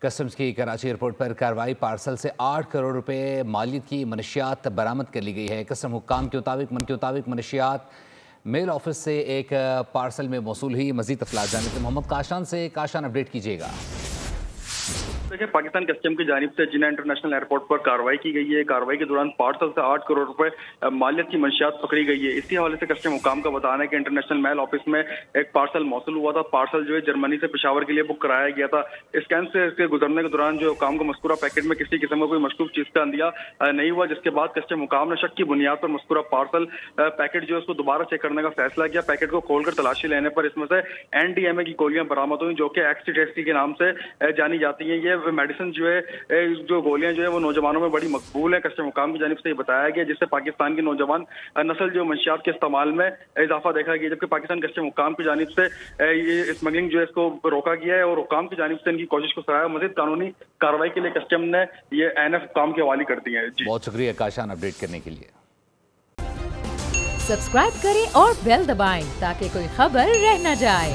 Customs की Karachi airport पर कार्रवाई। पार्सल से 8 करोड़ रुपए मालियत की मनशियात बरामद कर ली गई है। कस्टम हुक्काम के मुताबिक मनशियात मेल ऑफिस से एक पार्सल में मौसूल हुई। मजीद तफसीलात जानने के लिए मोहम्मद काशान से। काशान, अपडेट कीजिएगा। देखिए, पाकिस्तान कस्टम की जानिब से जिन्ना इंटरनेशनल एयरपोर्ट पर कार्रवाई की गई है। कार्रवाई के दौरान पार्सल से 8 करोड़ रुपए मालियत की मंशियात पकड़ी गई है। इसी हवाले से कस्टम हुकाम का बताना है कि इंटरनेशनल मेल ऑफिस में एक पार्सल मौसूल हुआ था। पार्सल जो है जर्मनी से पेशावर के लिए बुक कराया गया था। स्कैन से इसके गुजरने के दौरान जो हुकाम को मस्कूरा पैकेट में किसी किस्म का कोई मशकूक चीज का अंदिया नहीं हुआ, जिसके बाद कस्टम हुकाम ने शक की बुनियाद पर मस्कूरा पार्सल पैकेट जो है उसको दोबारा चेक करने का फैसला किया। पैकेट को खोलकर तलाशी लेने पर इसमें से NDMA की गोलियां बरामद हुई, जो कि एक्सटी के नाम से जानी जाती हैं। ये मेडिसिन जो है जो गोलियां जो है वो नौजवानों में बड़ी मकबूल है। कस्टम हुकाम की जानिब से बताया गया, जिससे पाकिस्तान के नौजवान नस्ल जो मंशियात के इस्तेमाल में इजाफा देखा गया। जबकि पाकिस्तान कस्टम हुकाम की जानिब से ये स्मगलिंग जो है इसको रोका गया है और हुकाम की जानिब से इनकी कोशिश को सराहा। मजीद कानूनी कार्रवाई के लिए कस्टम ने ये NF हुकाम के हवाले कर दिए हैं। बहुत शुक्रिया काशान, अपडेट करने के लिए। सब्सक्राइब करें और बेल दबाएं ताकि कोई खबर रह न जाए।